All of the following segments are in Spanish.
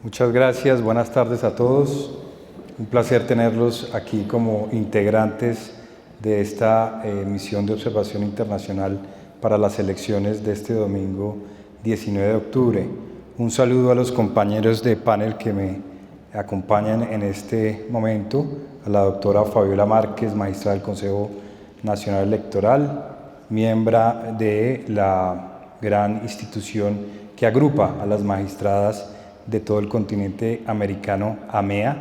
Muchas gracias, buenas tardes a todos. Un placer tenerlos aquí como integrantes de esta misión de observación internacional para las elecciones de este domingo 19 de octubre. Un saludo a los compañeros de panel que me acompañan en este momento, a la doctora Fabiola Márquez, magistrada del Consejo Nacional Electoral, miembro de la gran institución que agrupa a las magistradas de todo el continente americano, AMEA,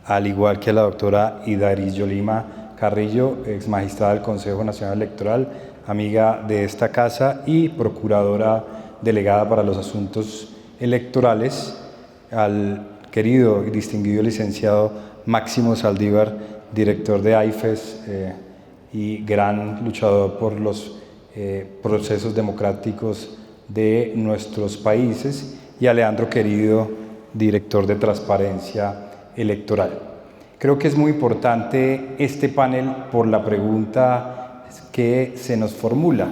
al igual que a la doctora Idaris Yolima Carrillo, ex magistrada del Consejo Nacional Electoral, amiga de esta casa y procuradora delegada para los asuntos electorales, al querido y distinguido licenciado Máximo Saldívar, director de AIFES y gran luchador por los procesos democráticos de nuestros países, y a Leandro Querido, director de Transparencia Electoral. Creo que es muy importante este panel por la pregunta que se nos formula: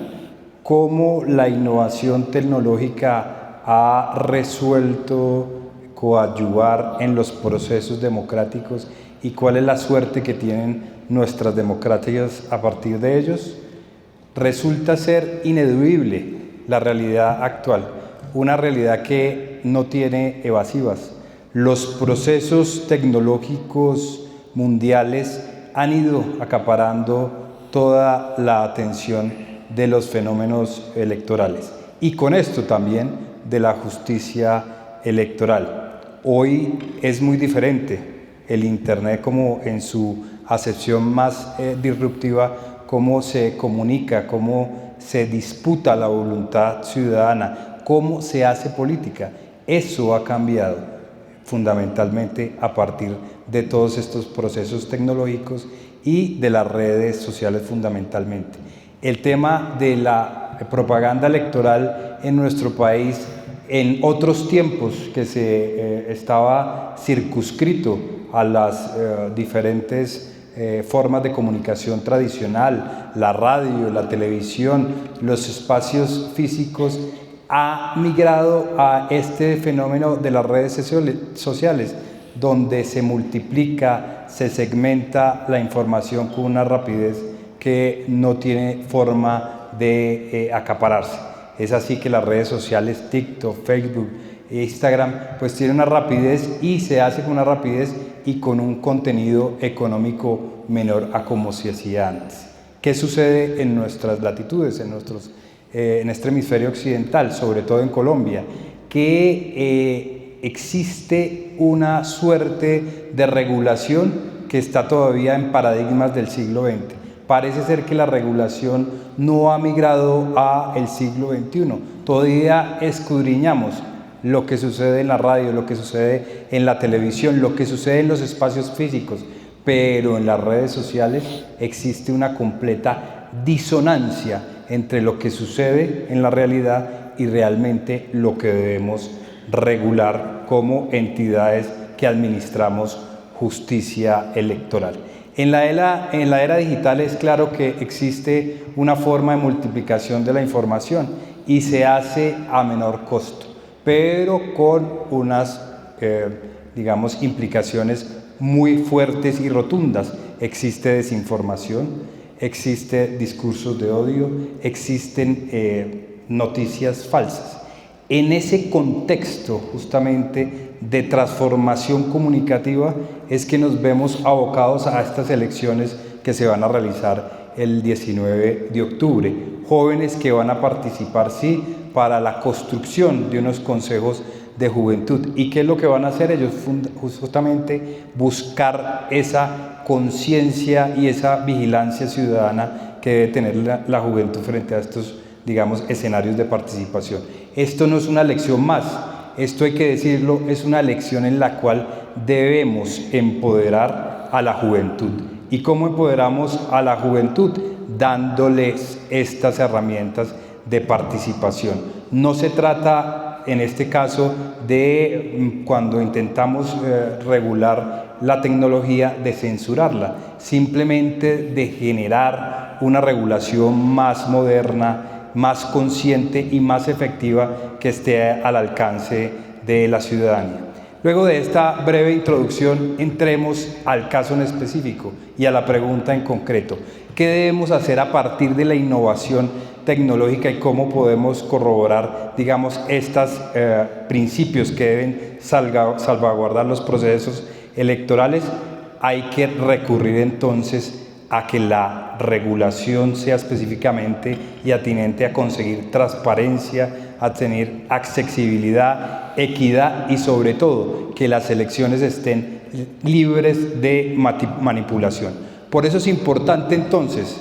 ¿cómo la innovación tecnológica ha resuelto coadyuvar en los procesos democráticos y cuál es la suerte que tienen nuestras democracias a partir de ellos? Resulta ser ineludible la realidad actual, una realidad que no tiene evasivas. Los procesos tecnológicos mundiales han ido acaparando toda la atención de los fenómenos electorales y con esto también de la justicia electoral. Hoy es muy diferente el Internet, como en su acepción más disruptiva, cómo se comunica, cómo se disputa la voluntad ciudadana, cómo se hace política. Eso ha cambiado fundamentalmente a partir de todos estos procesos tecnológicos y de las redes sociales fundamentalmente. El tema de la propaganda electoral en nuestro país, en otros tiempos que se estaba circunscrito a las diferentes formas de comunicación tradicional, la radio, la televisión, los espacios físicos, ha migrado a este fenómeno de las redes sociales, donde se multiplica, se segmenta la información con una rapidez que no tiene forma de acapararse. Es así que las redes sociales, TikTok, Facebook, Instagram, pues tienen una rapidez y se hace con una rapidez y con un contenido económico menor a como se hacía antes. ¿Qué sucede en nuestras latitudes, en este hemisferio occidental, sobre todo en Colombia? Que existe una suerte de regulación que está todavía en paradigmas del siglo XX. Parece ser que la regulación no ha migrado al siglo XXI. Todavía escudriñamos lo que sucede en la radio, lo que sucede en la televisión, lo que sucede en los espacios físicos, pero en las redes sociales existe una completa disonancia entre lo que sucede en la realidad y realmente lo que debemos regular como entidades que administramos justicia electoral. En la era digital es claro que existe una forma de multiplicación de la información y se hace a menor costo, pero con unas, implicaciones muy fuertes y rotundas. Existe desinformación, existen discursos de odio, existen noticias falsas. En ese contexto justamente de transformación comunicativa es que nos vemos abocados a estas elecciones que se van a realizar el 19 de octubre. Jóvenes que van a participar, sí, para la construcción de unos consejos de juventud. ¿Y qué es lo que van a hacer ellos? Justamente buscar esa conciencia y esa vigilancia ciudadana que debe tener la juventud frente a estos, escenarios de participación. Esto no es una elección más, esto hay que decirlo, es una elección en la cual debemos empoderar a la juventud. ¿Y cómo empoderamos a la juventud? Dándoles estas herramientas de participación. No se trata, en este caso, de cuando intentamos regular la tecnología, de censurarla, simplemente de generar una regulación más moderna, más consciente y más efectiva que esté al alcance de la ciudadanía. Luego de esta breve introducción, entremos al caso en específico y a la pregunta en concreto. ¿Qué debemos hacer a partir de la innovación tecnológica y cómo podemos corroborar, digamos, estos principios que deben salvaguardar los procesos electorales? Hay que recurrir entonces a que la regulación sea específicamente y atinente a conseguir transparencia, a tener accesibilidad, equidad y sobre todo que las elecciones estén libres de manipulación. Por eso es importante entonces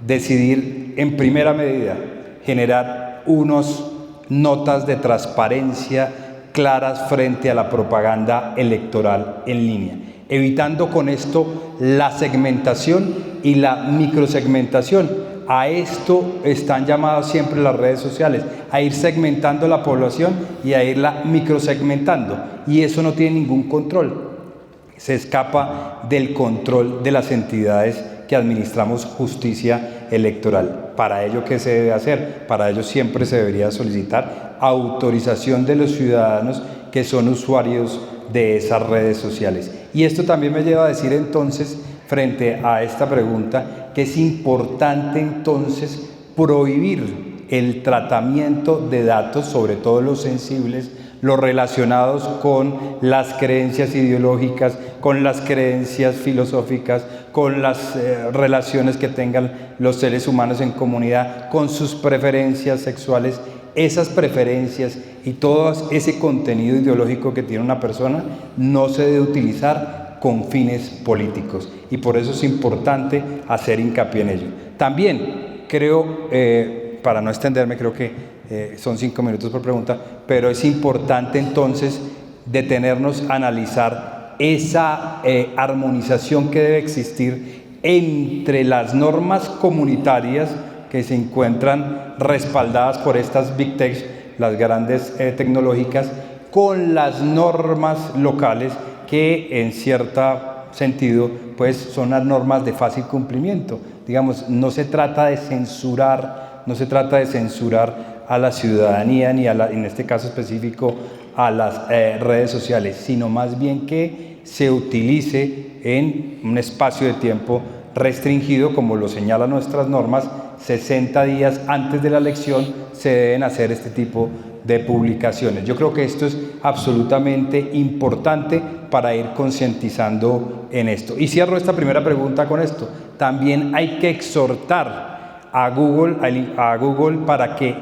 decidir en primera medida generar unas notas de transparencia claras frente a la propaganda electoral en línea, evitando con esto la segmentación y la microsegmentación. A esto están llamadas siempre las redes sociales, a ir segmentando la población y a irla microsegmentando, y eso no tiene ningún control, se escapa del control de las entidades que administramos justicia electoral. Para ello, ¿qué se debe hacer? Para ello siempre se debería solicitar autorización de los ciudadanos que son usuarios de esas redes sociales. Y esto también me lleva a decir entonces, frente a esta pregunta, que es importante entonces prohibir el tratamiento de datos, sobre todo los sensibles, los relacionados con las creencias ideológicas, con las creencias filosóficas, con las relaciones que tengan los seres humanos en comunidad, con sus preferencias sexuales. Esas preferencias y todo ese contenido ideológico que tiene una persona no se debe utilizar con fines políticos, y por eso es importante hacer hincapié en ello. También creo, para no extenderme, creo que son 5 minutos por pregunta, pero es importante entonces detenernos a analizar esa armonización que debe existir entre las normas comunitarias que se encuentran respaldadas por estas Big Tech, las grandes tecnológicas, con las normas locales que en cierto sentido pues son las normas de fácil cumplimiento. Digamos, no se trata de censurar a la ciudadanía ni en este caso específico a las redes sociales, sino más bien que se utilice en un espacio de tiempo restringido, como lo señalan nuestras normas. 60 días antes de la elección se deben hacer este tipo de publicaciones. Yo creo que esto es absolutamente importante para ir concientizando en esto. Y cierro esta primera pregunta con esto. También hay que exhortar a Google para que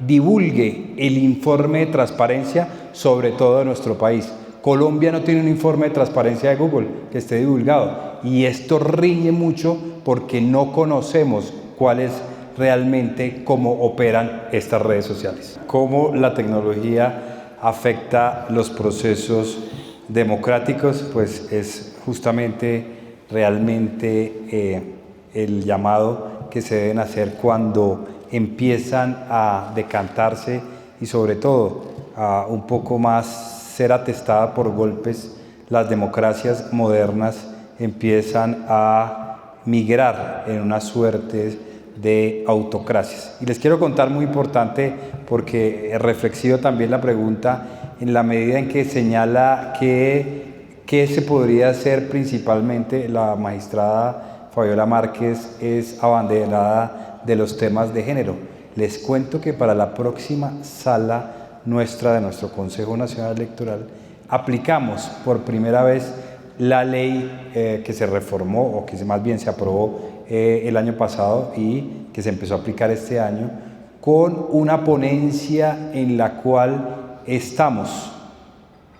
divulgue el informe de transparencia, sobre todo de nuestro país. Colombia no tiene un informe de transparencia de Google que esté divulgado, y esto riñe mucho porque no conocemos cuál es realmente cómo operan estas redes sociales. Cómo la tecnología afecta los procesos democráticos, pues es justamente realmente el llamado que se deben hacer cuando empiezan a decantarse y sobre todo a un poco más ser atestada por golpes. Las democracias modernas empiezan a migrar en una suerte de autocracias. Y les quiero contar, muy importante, porque reflexivo también la pregunta, en la medida en que señala que se podría hacer principalmente. La magistrada Fabiola Márquez es abanderada de los temas de género. Les cuento que para la próxima sala de nuestro Consejo Nacional Electoral aplicamos por primera vez la ley que se reformó, o que más bien se aprobó el año pasado y que se empezó a aplicar este año, con una ponencia en la cual estamos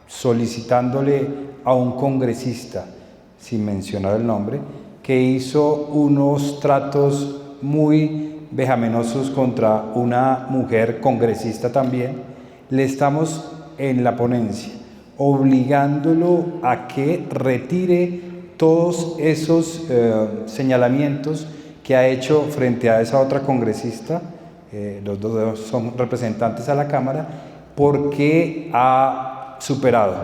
solicitándole a un congresista, sin mencionar el nombre, que hizo unos tratos muy vejaminosos contra una mujer congresista también. Le estamos en la ponencia obligándolo a que retire todos esos señalamientos que ha hecho frente a esa otra congresista. Los dos son representantes a la Cámara, porque ha superado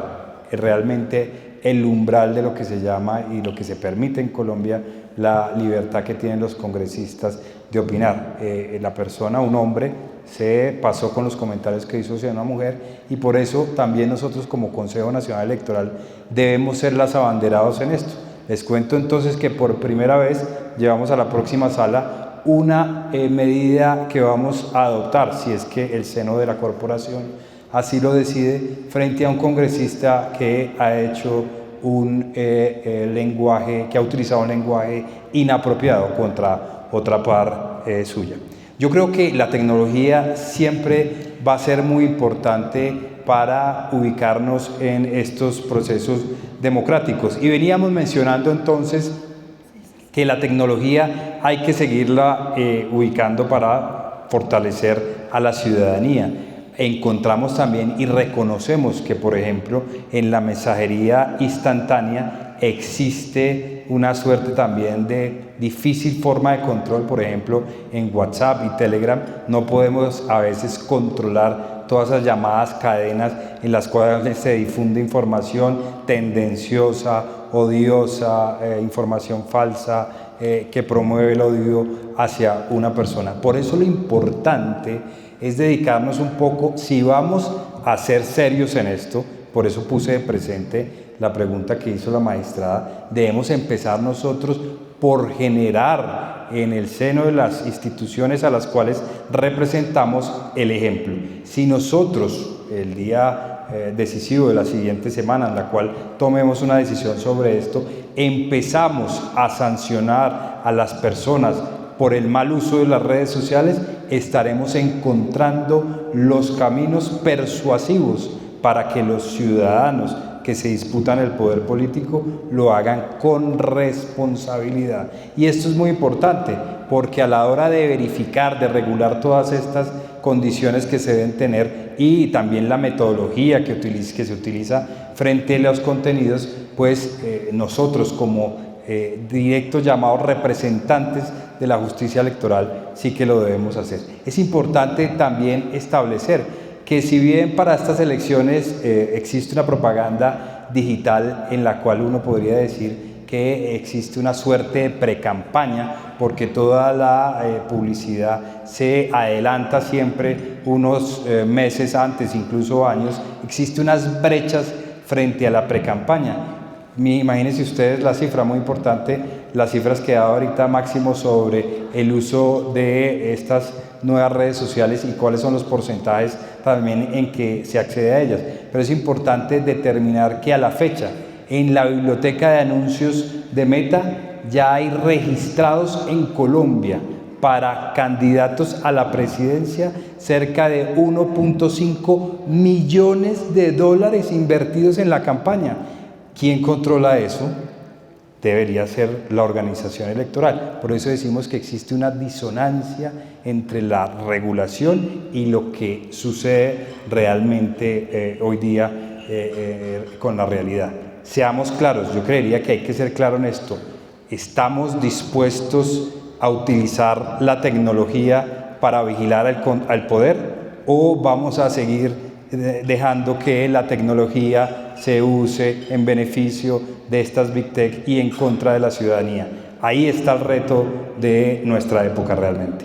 realmente el umbral de lo que se llama y lo que se permite en Colombia, la libertad que tienen los congresistas de opinar. La persona, un hombre, se pasó con los comentarios que hizo hacia una mujer, y por eso también nosotros como Consejo Nacional Electoral debemos ser los abanderados en esto. Les cuento entonces que por primera vez llevamos a la próxima sala una medida que vamos a adoptar, si es que el seno de la corporación así lo decide, frente a un congresista que ha hecho un lenguaje, que ha utilizado un lenguaje inapropiado contra otra par suya. Yo creo que la tecnología siempre va a ser muy importante para ubicarnos en estos procesos democráticos. Y veníamos mencionando entonces que la tecnología hay que seguirla ubicando para fortalecer a la ciudadanía. Encontramos también y reconocemos que, por ejemplo, en la mensajería instantánea existe una suerte también de difícil forma de control. Por ejemplo, en WhatsApp y Telegram no podemos a veces controlar todas esas llamadas cadenas en las cuales se difunde información tendenciosa, odiosa, información falsa, que promueve el odio hacia una persona. Por eso lo importante es dedicarnos un poco, si vamos a ser serios en esto, por eso puse de presente la pregunta que hizo la magistrada, debemos empezar nosotros por generar en el seno de las instituciones a las cuales representamos el ejemplo. Si nosotros, el día decisivo de la siguiente semana, en la cual tomemos una decisión sobre esto, empezamos a sancionar a las personas por el mal uso de las redes sociales, estaremos encontrando los caminos persuasivos para que los ciudadanos que se disputan el poder político lo hagan con responsabilidad. Y esto es muy importante, porque a la hora de verificar, de regular todas estas condiciones que se deben tener y también la metodología que se utiliza frente a los contenidos, pues nosotros como directos llamados representantes de la justicia electoral sí que lo debemos hacer. Es importante también establecer que si bien para estas elecciones existe una propaganda digital en la cual uno podría decir que existe una suerte de precampaña, porque toda la publicidad se adelanta siempre unos meses antes, incluso años, existe unas brechas frente a la precampaña. Imagínense ustedes la cifra muy importante, las cifras que ha dado ahorita Máximo sobre el uso de estas nuevas redes sociales y cuáles son los porcentajes también en que se accede a ellas. Pero es importante determinar que a la fecha, en la biblioteca de anuncios de Meta, ya hay registrados en Colombia para candidatos a la presidencia cerca de 1.5 millones de dólares invertidos en la campaña. ¿Quién controla eso? Debería ser la organización electoral. Por eso decimos que existe una disonancia entre la regulación y lo que sucede realmente hoy día con la realidad. Seamos claros, yo creería que hay que ser claro en esto. ¿Estamos dispuestos a utilizar la tecnología para vigilar al poder, o vamos a seguir dejando que la tecnología se use en beneficio de estas Big Tech y en contra de la ciudadanía? Ahí está el reto de nuestra época realmente.